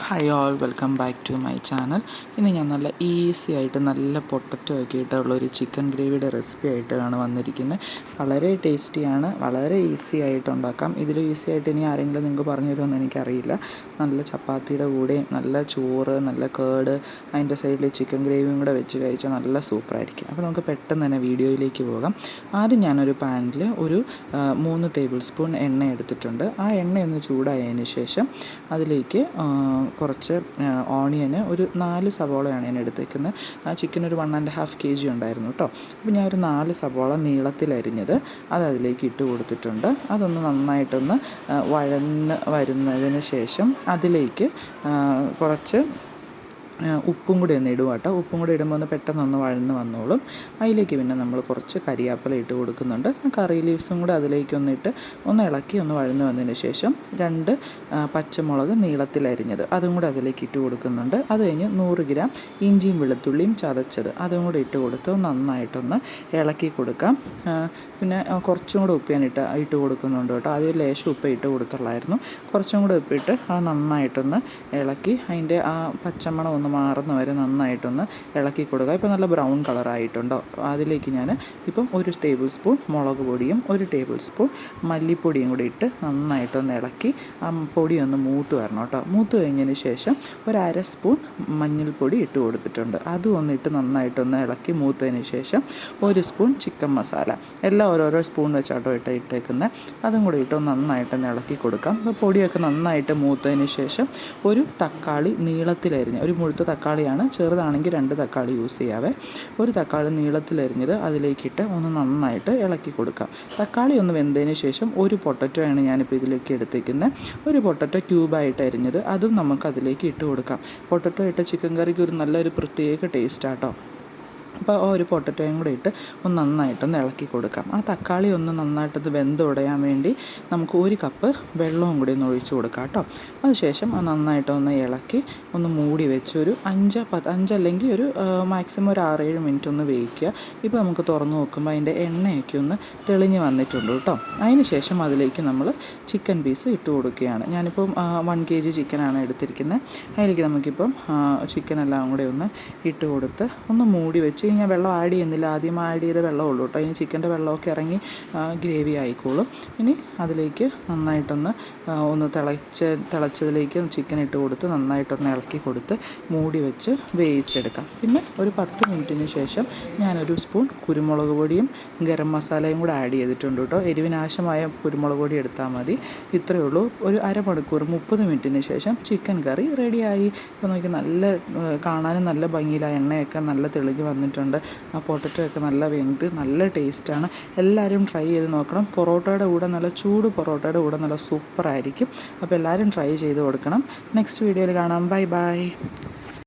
Hi all, welcome back to my channel. ഇന്ന് ഞാൻ നല്ല ഈസി ആയിട്ട് നല്ല പൊട്ടറ്റോ ഒക്കെ ഇട്ടുള്ളൊരു ചിക്കൻ ഗ്രേവിയുടെ റെസിപ്പി ആയിട്ടാണ് വന്നിരിക്കുന്നത്. വളരെ ടേസ്റ്റിയാണ്, വളരെ ഈസി ആയിട്ട് ഉണ്ടാക്കാം. ഇതിൽ ഈസി ആയിട്ട് ഇനി ആരെങ്കിലും നിങ്ങൾക്ക് പറഞ്ഞു തരുമെന്ന് എനിക്കറിയില്ല. നല്ല ചപ്പാത്തിയുടെ കൂടെയും നല്ല ചോറ്, നല്ല കേട്, അതിൻ്റെ സൈഡിൽ ചിക്കൻ ഗ്രേവിയും കൂടെ വെച്ച് കഴിച്ചാൽ നല്ല സൂപ്പറായിരിക്കും. അപ്പോൾ നമുക്ക് പെട്ടെന്ന് തന്നെ വീഡിയോയിലേക്ക് പോകാം. ആദ്യം ഞാനൊരു പാനിൽ ഒരു 3 ടേബിൾ സ്പൂൺ എണ്ണ എടുത്തിട്ടുണ്ട്. ആ എണ്ണയൊന്ന് ചൂടായതിന് ശേഷം അതിലേക്ക് കുറച്ച് ഓണിയന്, ഒരു 4 സവോളയാണ് ഞാൻ എടുത്തേക്കുന്നത്. ആ ചിക്കൻ ഒരു 1.5 kg ഉണ്ടായിരുന്നു കേട്ടോ. അപ്പോൾ ഞാൻ ഒരു 4 സവോള നീളത്തിലരിഞ്ഞത് അതിലേക്ക് ഇട്ട് കൊടുത്തിട്ടുണ്ട്. അതൊന്ന് നന്നായിട്ടൊന്ന് വഴന്ന് വരുന്നതിന് ശേഷം അതിലേക്ക് കുറച്ച് ഉപ്പും കൂടി ഒന്ന് ഇടുക കേട്ടോ. ഉപ്പും കൂടി ഇടുമ്പോൾ ഒന്ന് പെട്ടെന്നൊന്ന് വഴന്ന് വന്നോളും. അതിലേക്ക് പിന്നെ നമ്മൾ കുറച്ച് കരിയാപ്പില ഇട്ട് കൊടുക്കുന്നുണ്ട്. കറി ലീവ്സും കൂടെ അതിലേക്കൊന്നിട്ട് ഒന്ന് ഇളക്കി ഒന്ന് വഴന്ന് വന്നതിന് ശേഷം 2 പച്ചമുളക് നീളത്തിലരിഞ്ഞത് അതും കൂടെ അതിലേക്ക് ഇട്ട് കൊടുക്കുന്നുണ്ട്. അത് കഴിഞ്ഞ് 100 ഗ്രാം ഇഞ്ചിയും വെളുത്തുള്ളിയും ചതച്ചത് അതും കൂടെ ഇട്ട് കൊടുത്ത് നന്നായിട്ടൊന്ന് ഇളക്കി കൊടുക്കാം. പിന്നെ കുറച്ചും കൂടെ ഉപ്പ് ഞാൻ ഇട്ട് കൊടുക്കുന്നുണ്ട് കേട്ടോ. ആദ്യം ലേശം ഉപ്പ് ഇട്ട് കൊടുത്തുള്ളായിരുന്നു. കുറച്ചും കൂടെ ഉപ്പിട്ട് അത് നന്നായിട്ടൊന്ന് ഇളക്കി അതിൻ്റെ ആ പച്ചമണം ഒന്ന് മാറുന്ന വരെ നന്നായിട്ടൊന്ന് ഇളക്കി കൊടുക്കുക. ഇപ്പോൾ നല്ല ബ്രൗൺ കളറായിട്ടുണ്ടോ, അതിലേക്ക് ഞാൻ ഇപ്പം 1 ടേബിൾ സ്പൂൺ മുളക് പൊടിയും 1 ടേബിൾ സ്പൂൺ മല്ലിപ്പൊടിയും കൂടി ഇട്ട് നന്നായിട്ടൊന്ന് ഇളക്കി ആ പൊടിയൊന്ന് മൂത്ത് വരണം കേട്ടോ. മൂത്ത് കഴിഞ്ഞതിന് ശേഷം ഒരു 1/2 സ്പൂൺ മഞ്ഞൾപ്പൊടി ഇട്ട് കൊടുത്തിട്ടുണ്ട്. അതും ഒന്നിട്ട് നന്നായിട്ടൊന്ന് ഇളക്കി മൂത്തതിന് ശേഷം 1 സ്പൂൺ ചിക്കൻ മസാല, എല്ലാം ഓരോരോ സ്പൂൺ വെച്ചാട്ടോ ഇട്ടേക്കുന്നത്. അതും കൂടി ഇട്ട് നന്നായിട്ടൊന്ന് ഇളക്കി കൊടുക്കാം. അപ്പോൾ പൊടിയൊക്കെ നന്നായിട്ട് മൂത്തതിന് ശേഷം ഒരു തക്കാളി നീളത്തിലരിഞ്ഞ്, ഒരു മുഴുത്ത തക്കാളിയാണ്, ചെറുതാണെങ്കിൽ 2 തക്കാളി യൂസ് ചെയ്യാവേ. ഒരു തക്കാളി നീളത്തിലരിഞ്ഞത് അതിലേക്കിട്ട് ഒന്ന് നന്നായിട്ട് ഇളക്കി കൊടുക്കാം. തക്കാളി ഒന്ന് വെന്തതിന് ശേഷം ഒരു പൊട്ടറ്റോയാണ് ഞാനിപ്പോൾ ഇതിലേക്ക് എടുത്തേക്കുന്നത്. ഒരു പൊട്ടറ്റോ ക്യൂബായിട്ട് അരിഞ്ഞത് അതും നമുക്ക് അതിലേക്ക് ഇട്ട് കൊടുക്കാം. പൊട്ടറ്റോ ഇട്ട ചിക്കൻ കറിക്ക് ഒരു നല്ലൊരു പ്രത്യേക ടേസ്റ്റാട്ടോ. അപ്പോൾ ഒരു പൊട്ടറ്റോയും കൂടെ ഇട്ട് ഒന്ന് നന്നായിട്ടൊന്ന് ഇളക്കി കൊടുക്കാം. ആ തക്കാളി ഒന്ന് നന്നായിട്ടത് വെന്തുടയാൻ വേണ്ടി നമുക്ക് 1 കപ്പ് വെള്ളവും കൂടി ഒന്ന് ഒഴിച്ചു കൊടുക്കാം കേട്ടോ. അതിനുശേഷം അത് നന്നായിട്ടൊന്ന് ഇളക്കി ഒന്ന് മൂടി വെച്ച് ഒരു 5 അല്ലെങ്കിൽ ഒരു മാക്സിമം ഒരു 6-7 മിനിറ്റ് ഒന്ന് വേവിക്കുക. ഇപ്പോൾ നമുക്ക് തുറന്ന് നോക്കുമ്പോൾ അതിൻ്റെ എണ്ണയൊക്കെ ഒന്ന് തെളിഞ്ഞ് വന്നിട്ടുണ്ട് കേട്ടോ. അതിന് ശേഷം അതിലേക്ക് നമ്മൾ ചിക്കൻ പീസ് ഇട്ട് കൊടുക്കുകയാണ്. ഞാനിപ്പം 1 kg ചിക്കനാണ് എടുത്തിരിക്കുന്നത്. അതിലേക്ക് നമുക്കിപ്പം ചിക്കനെല്ലാം കൂടെ ഒന്ന് ഇട്ട് കൊടുത്ത് ഒന്ന് മൂടി വെച്ച്, ഇനി ഞാൻ വെള്ളം ആഡ് ചെയ്യുന്നില്ല, ആദ്യം ആഡ് ചെയ്ത വെള്ളമുള്ളൂ കേട്ടോ. ഇനി ചിക്കൻ്റെ വെള്ളമൊക്കെ ഇറങ്ങി ഗ്രേവി ആയിക്കോളും. ഇനി അതിലേക്ക് നന്നായിട്ടൊന്ന് തിളച്ചതിലേക്ക് ചിക്കൻ ഇട്ട് കൊടുത്ത് നന്നായിട്ടൊന്ന് ഇളക്കി കൊടുത്ത് മൂടി വെച്ച് വേവിച്ചെടുക്കാം. പിന്നെ ഒരു 10 മിനിറ്റിന് ശേഷം ഞാനൊരു സ്പൂൺ കുരുമുളക് പൊടിയും ഗരം മസാലയും കൂടെ ആഡ് ചെയ്തിട്ടുണ്ട് കേട്ടോ. എരിവിനാശമായ കുരുമുളക് പൊടി എടുത്താൽ മതി. ഇത്രയേ ഉള്ളൂ. ഒരു അരമണിക്കൂർ 30 മിനിറ്റിന് ശേഷം ചിക്കൻ കറി റെഡിയായി. ഇപ്പോൾ നോക്കി നല്ല കാണാനും നല്ല ഭംഗിയിലാണ്, എണ്ണയൊക്കെ നല്ല തെളിഞ്ഞ് വന്നിട്ടുണ്ട്. ആ പൊട്ടറ്റോ ഒക്കെ നല്ല വെന്ത് നല്ല ടേസ്റ്റാണ്. എല്ലാവരും ട്രൈ ചെയ്ത് നോക്കണം. പൊറോട്ടയുടെ കൂടെ, നല്ല ചൂട് പൊറോട്ടയുടെ കൂടെ നല്ല സൂപ്പറായിരിക്കും. അപ്പോൾ എല്ലാവരും ട്രൈ ചെയ്ത് കൊടുക്കണം. നെക്സ്റ്റ് വീഡിയോയിൽ കാണാം. Bye bye.